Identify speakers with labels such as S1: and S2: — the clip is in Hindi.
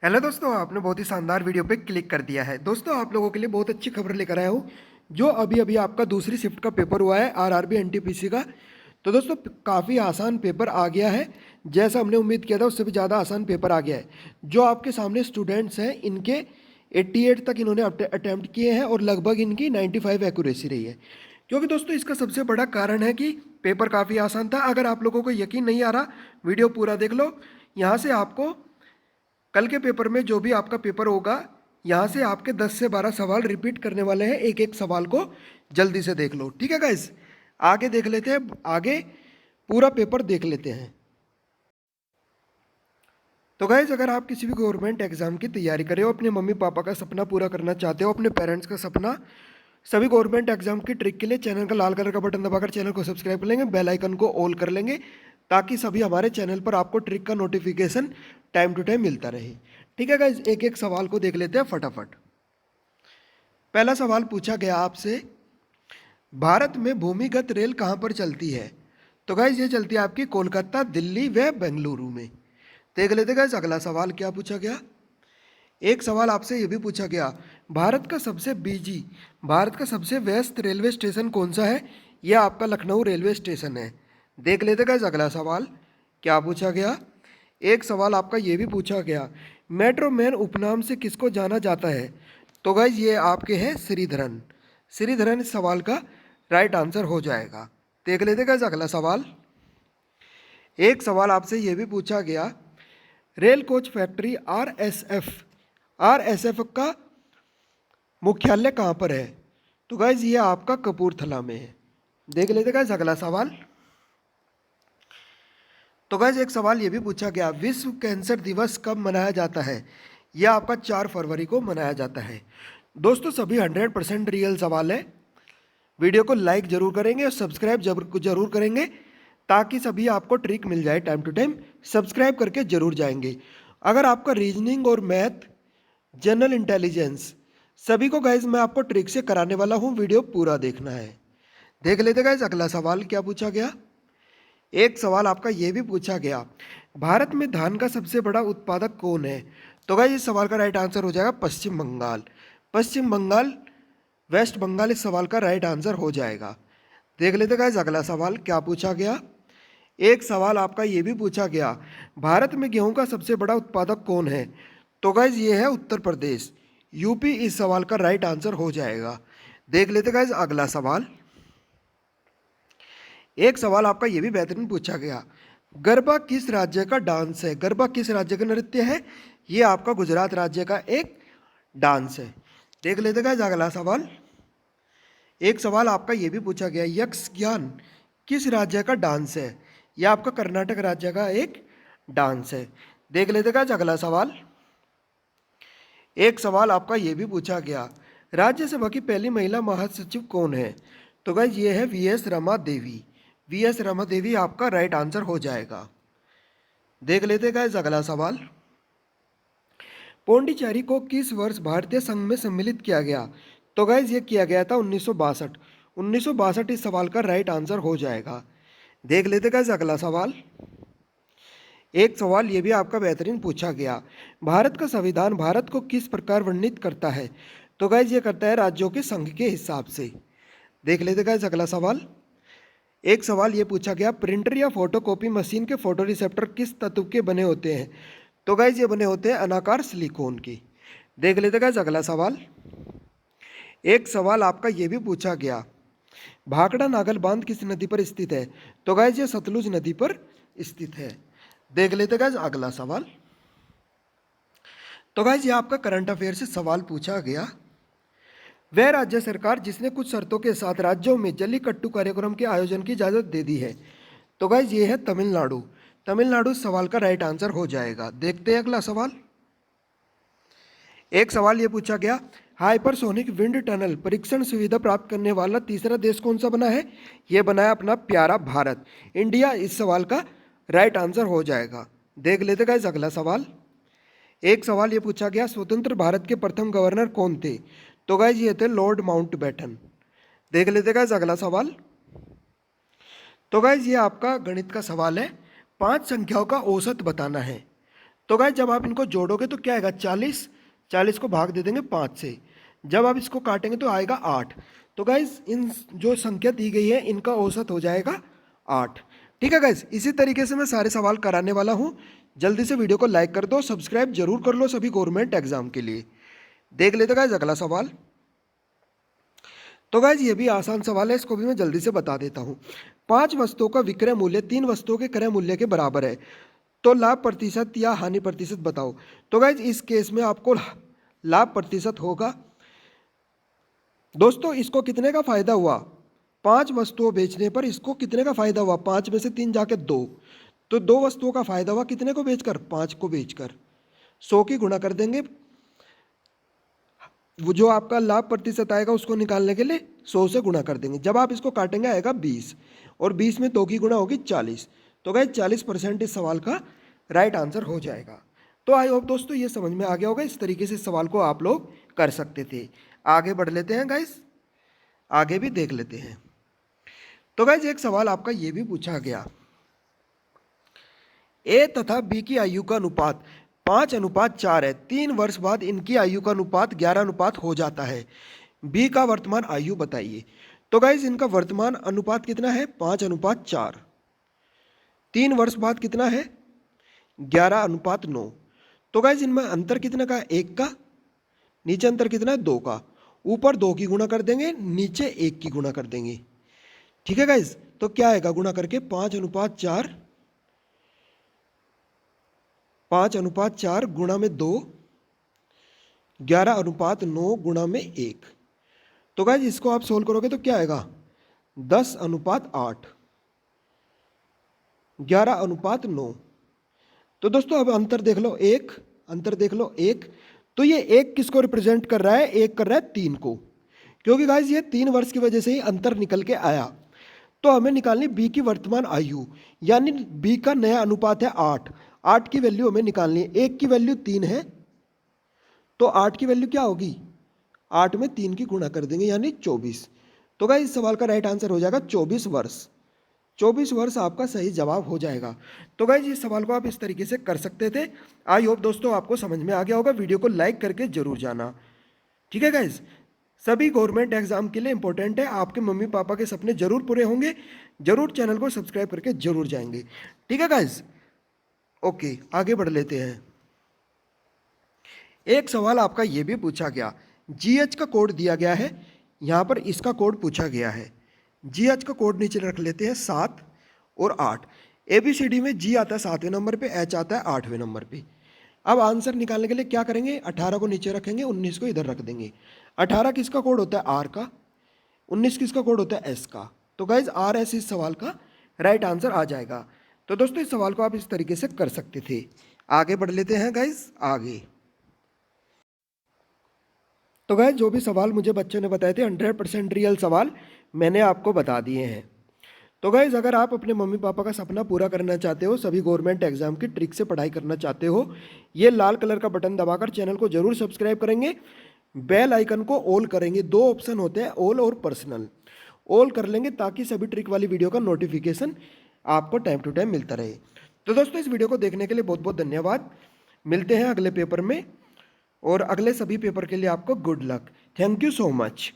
S1: हेलो दोस्तों, आपने बहुत ही शानदार वीडियो पे क्लिक कर दिया है। दोस्तों, आप लोगों के लिए बहुत अच्छी खबर लेकर आया हूँ। जो अभी अभी आपका दूसरी शिफ्ट का पेपर हुआ है आरआरबी एनटीपीसी का। तो दोस्तों, काफ़ी आसान पेपर आ गया है। जैसा हमने उम्मीद किया था उससे भी ज़्यादा आसान पेपर आ गया है। जो आपके सामने स्टूडेंट्स हैं इनके 88 तक इन्होंने अटैम्प्ट किए हैं और लगभग इनकी 95 एक्यूरेसी रही है। क्योंकि दोस्तों इसका सबसे बड़ा कारण है कि पेपर काफ़ी आसान था। अगर आप लोगों को यकीन नहीं आ रहा, वीडियो पूरा देख लो। यहाँ से आपको कल के पेपर में जो भी आपका पेपर होगा, यहाँ से आपके 10 से 12 सवाल रिपीट करने वाले हैं। एक एक सवाल को जल्दी से देख लो, ठीक है गाइस। आगे देख लेते हैं, आगे पूरा पेपर देख लेते हैं। तो गाइज, अगर आप किसी भी गवर्नमेंट एग्जाम की तैयारी कर रहे हो, अपने मम्मी पापा का सपना पूरा करना चाहते हो, अपने पेरेंट्स का सपना, सभी गवर्नमेंट एग्जाम की ट्रिक के लिए चैनल का लाल कलर का बटन दबाकर चैनल को सब्सक्राइब कर लेंगे, बेल आइकन को ऑल कर लेंगे, ताकि सभी हमारे चैनल पर आपको ट्रिक का नोटिफिकेशन टाइम टू टाइम मिलता रहे। ठीक है गाइज, एक एक सवाल को देख लेते हैं फटाफट। पहला सवाल पूछा गया आपसे, भारत में भूमिगत रेल कहाँ पर चलती है? तो गाइज ये चलती है आपकी कोलकाता, दिल्ली व बेंगलुरु में। देख लेते गाइज अगला सवाल क्या पूछा गया। एक सवाल आपसे ये भी पूछा गया, भारत का सबसे व्यस्त रेलवे स्टेशन कौन सा है? यह आपका लखनऊ रेलवे स्टेशन है। देख लेते गाइज अगला सवाल क्या पूछा गया। एक सवाल आपका ये भी पूछा गया, मेट्रो मैन उपनाम से किसको जाना जाता है? तो गाइज ये आपके हैं श्रीधरन। श्रीधरन इस सवाल का राइट आंसर हो जाएगा। देख लेते गाइज अगला सवाल। एक सवाल आपसे ये भी पूछा गया, रेल कोच फैक्ट्री आरएसएफ का मुख्यालय कहाँ पर है? तो गाइज ये आपका कपूरथला में है। देख लेते गाइज अगला सवाल। तो गाइज एक सवाल ये भी पूछा गया, विश्व कैंसर दिवस कब मनाया जाता है? यह आपका 4 फरवरी को मनाया जाता है। दोस्तों, सभी 100% रियल सवाल है। वीडियो को लाइक जरूर करेंगे और सब्सक्राइब जरूर करेंगे, ताकि सभी आपको ट्रिक मिल जाए टाइम टू टाइम। सब्सक्राइब करके जरूर जाएंगे। अगर आपका रीजनिंग और मैथ, जनरल इंटेलिजेंस, सभी को गाइज मैं आपको ट्रिक से कराने वाला हूँ, वीडियो पूरा देखना है। देख लेते गाइज अगला सवाल क्या पूछा गया। एक सवाल आपका ये भी पूछा गया, भारत में धान का सबसे बड़ा उत्पादक कौन है? तो गाइज इस सवाल का राइट आंसर हो जाएगा पश्चिम बंगाल। पश्चिम बंगाल, वेस्ट बंगाल इस सवाल का राइट आंसर हो जाएगा। देख लेते गाइज अगला सवाल क्या पूछा गया। एक सवाल आपका ये भी पूछा गया, भारत में गेहूं का सबसे बड़ा उत्पादक कौन है? तो गाइज ये है उत्तर प्रदेश। यूपी इस सवाल का राइट आंसर हो जाएगा। देख लेते गाइज अगला सवाल। एक सवाल आपका ये भी बेहतरीन पूछा गया, गरबा किस राज्य का डांस है? गरबा किस राज्य का नृत्य है? ये आपका गुजरात राज्य का एक डांस है। देख लेते गाइज अगला सवाल। एक सवाल आपका ये भी पूछा गया, यक्ष ज्ञान किस राज्य का डांस है? यह आपका कर्नाटक राज्य का एक डांस है। देख लेते गाइज अगला सवाल। एक सवाल आपका ये भी पूछा गया, राज्यसभा की पहली महिला महासचिव कौन है? तो गाइज ये है वीएस रमा देवी। वीएस रमा देवी आपका राइट आंसर हो जाएगा। देख लेते गाइज अगला सवाल। पौंडीचेरी को किस वर्ष भारतीय संघ में सम्मिलित किया गया? तो गाइज ये किया गया था 1962। 1962 इस सवाल का राइट आंसर हो जाएगा। देख लेते गाइज अगला सवाल। एक सवाल ये भी आपका बेहतरीन पूछा गया, भारत का संविधान भारत को किस प्रकार वर्णित करता है? तो गाइज ये करता है राज्यों के संघ के हिसाब से। देख लेते गाइज अगला सवाल। एक सवाल ये पूछा गया, प्रिंटर या फोटोकॉपी मशीन के फोटो रिसेप्टर किस तत्व के बने होते हैं? तो गाइज ये बने होते हैं अनाकार सिलिकॉन की। देख लेते गाइज अगला सवाल। एक सवाल आपका ये भी पूछा गया, भाखड़ा नागल बांध किस नदी पर स्थित है? तो गाइज ये सतलुज नदी पर स्थित है। देख लेते गाइज अगला सवाल। तो गाइज ये आपका करंट अफेयर से सवाल पूछा गया, वह राज्य सरकार जिसने कुछ शर्तों के साथ राज्यों में जल्लीकट्टू कार्यक्रम के आयोजन की इजाजत दे दी है? तो गाइज ये है तमिलनाडु। तमिलनाडु इस सवाल का राइट आंसर हो जाएगा। देखते हैं अगला सवाल। एक सवाल ये पूछा गया, हाइपरसोनिक विंड टनल परीक्षण सुविधा प्राप्त करने वाला तीसरा देश कौन सा बना है? यह बना है अपना प्यारा भारत, इंडिया इस सवाल का राइट आंसर हो जाएगा। देख लेते गाइस अगला सवाल। एक सवाल ये पूछा गया, स्वतंत्र भारत के प्रथम गवर्नर कौन थे? तो गाइस ये थे लॉर्ड माउंटबेटन। देख लेते गाइस अगला सवाल। तो गाइस ये आपका गणित का सवाल है, 5 संख्याओं का औसत बताना है। तो गाइस जब आप इनको जोड़ोगे तो क्या आएगा 40, 40 को भाग दे देंगे 5 से। जब आप इसको काटेंगे तो आएगा 8। तो गाइस इन जो संख्या दी गई है इनका औसत हो जाएगा 8। ठीक है गाइस, इसी तरीके से मैं सारे सवाल कराने वाला हूँ। जल्दी से वीडियो को लाइक कर दो, सब्सक्राइब जरूर कर लो सभी गवर्नमेंट एग्जाम के लिए। देख लेते गाइस अगला सवाल। तो गाइस ये भी आसान सवाल है, इसको भी मैं जल्दी से बता देता हूँ। 5 वस्तुओं का विक्रय मूल्य 3 वस्तुओं के क्रय मूल्य के बराबर है, तो लाभ प्रतिशत या हानि प्रतिशत बताओ। तो गाइस इस केस में आपको लाभ प्रतिशत होगा। दोस्तों इसको कितने का फायदा हुआ, 5 वस्तुओं बेचने पर इसको कितने का फायदा हुआ, 5 में से 3 जाके 2, तो 2 वस्तुओं का फायदा हुआ कितने को बेचकर, 5 को बेचकर। 100 की गुणा कर देंगे, वो जो आपका लाभ प्रतिशत आएगा उसको निकालने के लिए 100 से गुणा कर देंगे। जब आप इसको काटेंगे आएगा 20, और 20 में 2 की गुणा होगी 40। तो गाइस 40% इस सवाल का राइट आंसर हो जाएगा। तो आई होप दोस्तों ये समझ में आ गया होगा, इस तरीके से इस सवाल को आप लोग कर सकते थे। आगे बढ़ लेते हैं गाइस, आगे भी देख लेते हैं। तो गाइस एक सवाल आपका ये भी पूछा गया, ए तथा बी की आयु का अनुपात 5:4 है, 3 वर्ष बाद इनकी आयु का अनुपात 11 हो जाता है, बी का वर्तमान आयु बताइए। तो गाइज इनका वर्तमान अनुपात कितना है, 5:4। 3 वर्ष बाद कितना है, 11:9। तो गाइज इनमें अंतर कितना का, 1 का, नीचे अंतर कितना है, 2 का। ऊपर 2 की गुणा कर देंगे, नीचे 1 की गुणा कर देंगे। ठीक है गाइज, तो क्या आएगा गुणा करके 5:4, 5:4 गुणा में 2, 11:9 गुणा में 1। तो गाइज इसको आप सोल्व करोगे तो क्या आएगा 10:8, 11:9। तो दोस्तों अब अंतर देख लो, 1 अंतर देख लो 1। तो ये 1 किसको रिप्रेजेंट कर रहा है, 1 कर रहा है 3 को, क्योंकि गाइज ये 3 वर्ष की वजह से ही अंतर निकल के आया। तो हमें निकालनी बी की वर्तमान आयु, यानी बी का नया अनुपात है 8। 8 की वैल्यू हमें निकालनी है, 1 की वैल्यू 3 है, तो 8 की वैल्यू क्या होगी, 8 में 3 की गुणा कर देंगे यानी 24। तो गाइस इस सवाल का राइट आंसर हो जाएगा 24 वर्ष। 24 वर्ष आपका सही जवाब हो जाएगा। तो गाइस इस सवाल को आप इस तरीके से कर सकते थे। आई होप दोस्तों आपको समझ में आ गया होगा। वीडियो को लाइक करके जरूर जाना। ठीक है गाइस, सभी गवर्नमेंट एग्जाम के लिए इंपॉर्टेंट है, आपके मम्मी पापा के सपने जरूर पूरे होंगे। जरूर चैनल को सब्सक्राइब करके जरूर जाएंगे। ठीक है गाइस, ओके आगे बढ़ लेते हैं। एक सवाल आपका ये भी पूछा गया, जीएच का कोड दिया गया है, यहाँ पर इसका कोड पूछा गया है। जीएच का कोड नीचे रख लेते हैं 7 और 8। एबीसीडी में जी आता है 7वें नंबर पे, एच आता है 8वें नंबर पे। अब आंसर निकालने के लिए क्या करेंगे, 18 को नीचे रखेंगे, 19 को इधर रख देंगे। 18 किसका कोड होता है, आर का। 19 किसका कोड होता है, एस का। तो गाइज आर एस इस सवाल का राइट आंसर आ जाएगा। तो दोस्तों इस सवाल को आप इस तरीके से कर सकते थे। आगे बढ़ लेते हैं गाइज आगे। तो गाइज जो भी सवाल मुझे बच्चों ने बताए थे 100% रियल सवाल मैंने आपको बता दिए हैं। तो गाइज अगर आप अपने मम्मी पापा का सपना पूरा करना चाहते हो, सभी गवर्नमेंट एग्जाम की ट्रिक से पढ़ाई करना चाहते हो, ये लाल कलर का बटन दबाकर चैनल को जरूर सब्सक्राइब करेंगे, बेल आइकन को ऑल करेंगे। 2 ऑप्शन होते हैं, ऑल और पर्सनल। ऑल कर लेंगे ताकि सभी ट्रिक वाली वीडियो का नोटिफिकेशन आपको टाइम टू टाइम मिलता रहे। तो दोस्तों इस वीडियो को देखने के लिए बहुत बहुत धन्यवाद। मिलते हैं अगले पेपर में, और अगले सभी पेपर के लिए आपको good luck. Thank you so much.